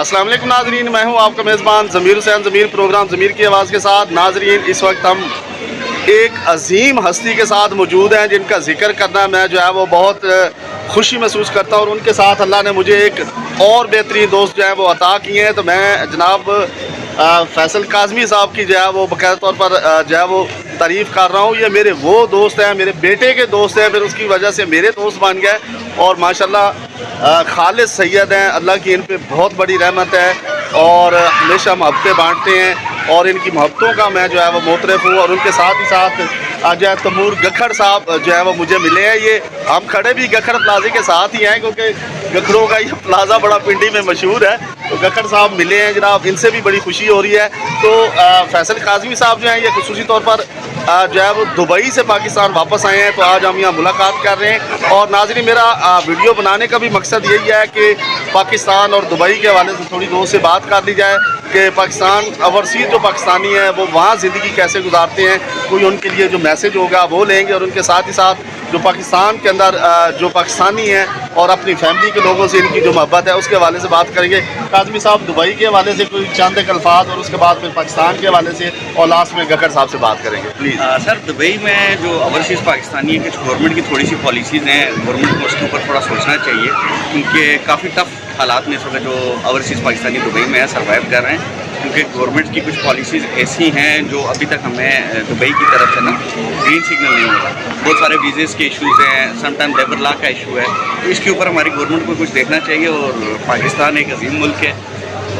अस्सलाम वालेकुम नाजरीन, मैं हूं आपका मेज़बान ज़मीर हुसैन। ज़मीर प्रोग्राम ज़मीर की आवाज़ के साथ। नाजरीन, इस वक्त हम एक अजीम हस्ती के साथ मौजूद हैं जिनका जिक्र करना मैं जो है वो बहुत खुशी महसूस करता हूं, और उनके साथ अल्लाह ने मुझे एक और बेहतरीन दोस्त जो है वो अता किए हैं। तो मैं जनाब फैसल काज़मी साहब की जो है वो बाकायदा तौर पर जो है वो तारीफ़ कर रहा हूँ। ये मेरे वो दोस्त हैं, मेरे बेटे के दोस्त हैं, फिर उसकी वजह से मेरे दोस्त बन गए, और माशाल्लाह खालिद सैयद हैं। अल्लाह की इन पे बहुत बड़ी रहमत है और हमेशा मोहब्बतें बांटते हैं, और इनकी मोहब्बतों का मैं जो है वो मोतरफ़ हूँ। और उनके साथ ही साथ जो है तैमूर गखड़ साहब जो है वो मुझे मिले हैं। ये हम खड़े भी गखड़ प्लाजे के साथ ही हैं, क्योंकि गखड़ों का ये प्लाज़ा बड़ा पिंडी में मशहूर है। तो गखड़ साहब मिले हैं जनाब, इनसे भी बड़ी खुशी हो रही है। तो फैसल काज़मी साहब जो हैं ये खुसूसी तौर पर जो है वो दुबई से पाकिस्तान वापस आए हैं। तो आज हम यहाँ मुलाकात कर रहे हैं, और नाज़रीन मेरा वीडियो बनाने का भी मकसद यही है कि पाकिस्तान और दुबई के हवाले से थोड़ी दोस्त से बात कर ली जाए कि पाकिस्तान ओवरसीज़ जो पाकिस्तानी हैं वो वहाँ ज़िंदगी कैसे गुजारते हैं। कोई उनके लिए जो मैसेज होगा वो लेंगे, और उनके साथ ही साथ जो पाकिस्तान के अंदर जो पाकिस्तानी हैं और अपनी फैमिली के लोगों से इनकी जो मोहब्बत है उसके हवाले से बात करेंगे। काज़मी साहब दुबई के हवाले से कोई चंद एक अल्फाज, और उसके बाद फिर पाकिस्तान के हवाले से, और लास्ट में गखड़ साहब से बात करेंगे प्लीज़। सर, दुबई में जो ओवरसीज़ पाकिस्तानी है, कुछ गवर्नमेंट की थोड़ी सी पॉलिसीज़ हैं, गवर्नमेंट को उसके ऊपर थोड़ा सोचना चाहिए, क्योंकि काफ़ी टफ हालात में इस वक्त जो ओवरसीज़ पाकिस्तानी दुबई में है सर्वाइव कर रहे हैं, क्योंकि गवर्नमेंट की कुछ पॉलिसीज़ ऐसी हैं जो अभी तक हमें दुबई की तरफ से ना ग्रीन सिग्नल नहीं मिला। बहुत सारे वीज़ेज़ के इश्यूज़ हैं, समटाइम लेबर लॉ का इशू है, तो इसके ऊपर हमारी गवर्नमेंट को कुछ देखना चाहिए। और पाकिस्तान एक अजीम मुल्क है,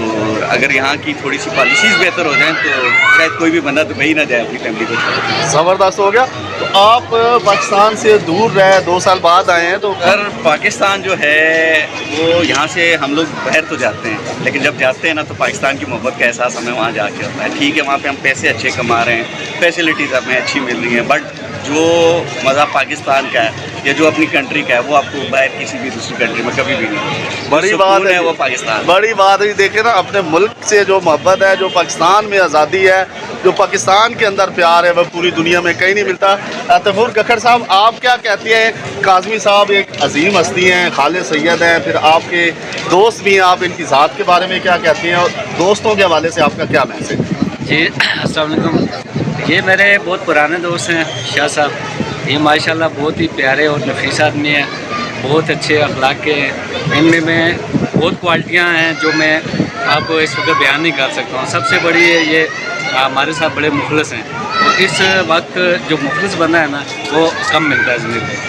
और अगर यहाँ की थोड़ी सी पॉलिसीज़ बेहतर हो जाएं तो शायद कोई भी बंदा दुबई ना जाए अपनी फैमिली को छोड़। ज़बरदस्त हो गया। तो आप पाकिस्तान से दूर रहे, 2 साल बाद आए हैं, तो सर पाकिस्तान जो है वो यहाँ से हम लोग बाहर तो जाते हैं, लेकिन जब जाते हैं ना तो पाकिस्तान की मोहब्बत का एहसास हमें वहाँ जाके होता है। ठीक है, वहाँ पे हम पैसे अच्छे कमा रहे हैं, फैसिलिटीज़ हमें अच्छी मिल रही हैं, बट जो मज़ा पाकिस्तान का है या जो अपनी कंट्री का है वो आपको बाहर किसी भी दूसरी कंट्री में कभी भी नहीं। बड़ी बात है वो पाकिस्तान, बड़ी बात है। देखे ना, अपने मुल्क से जो मोहब्बत है, जो पाकिस्तान में आज़ादी है, जो पाकिस्तान के अंदर प्यार है, वह पूरी दुनिया में कहीं नहीं मिलता। तैमूर गखड़ साहब, आप क्या कहते हैं? काज़मी साहब एक अजीम हस्ती हैं, खालिद सैयद हैं, फिर आपके दोस्त भी हैं, आप इनकी ज़ात के बारे में क्या कहते हैं, और दोस्तों के हवाले से आपका क्या मैसेज? जी अस्सलाम वालेकुम। ये मेरे बहुत पुराने दोस्त हैं शाह साहब। ये माशाल्लाह बहुत ही प्यारे और नफीस आदमी हैं, बहुत अच्छे अखलाक के हैं। इनमें में बहुत क्वालिटियाँ हैं जो मैं आपको इस वक्त बयान नहीं कर सकता हूँ। सबसे बड़ी ये हमारे साथ बड़े मुखलस हैं। तो इस वक्त जो मुखलस बंदा है ना वो कम मिलता है ज़िंदगी में।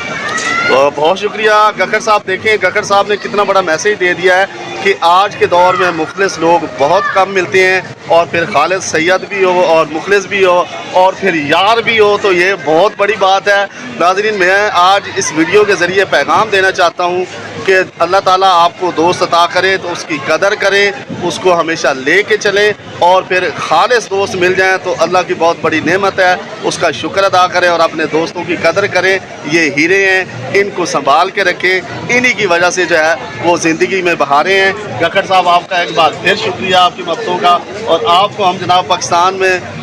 बहुत शुक्रिया गखड़ साहब। देखें गखड़ साहब ने कितना बड़ा मैसेज दे दिया है कि आज के दौर में मुखलिस लोग बहुत कम मिलते हैं, और फिर खालिद सैयद भी हो और मुखलिस भी हो और फिर यार भी हो, तो ये बहुत बड़ी बात है। नाज़रीन, मैं आज इस वीडियो के ज़रिए पैगाम देना चाहता हूँ कि अल्लाह ताला आपको दोस्त अता करे तो उसकी कदर करें, उसको हमेशा ले के चलें, और फिर खालिस दोस्त मिल जाएं तो अल्लाह की बहुत बड़ी नेमत है, उसका शुक्र अदा करें और अपने दोस्तों की कदर करें। ये हीरे हैं, इनको संभाल के रखें, इन्हीं की वजह से जो है वो ज़िंदगी में बहारें हैं। गखड़ साहब, आपका एक बार फिर शुक्रिया आपकी मददों का, और आपको हम जनाब पाकिस्तान में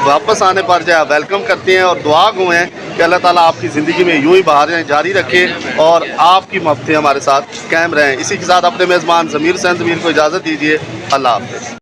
वापस आने पर जो है वेलकम करते हैं, और दुआ गो हैं कि अल्लाह ताला आपकी ज़िंदगी में यूँ ही बहारें जारी रखें और आपकी मोहब्बतें हमारे साथ कायम रहें। इसी के साथ अपने मेज़बान ज़मीर हुसैन ज़मीर को इजाज़त दीजिए। अल्लाह हाफ़िज़।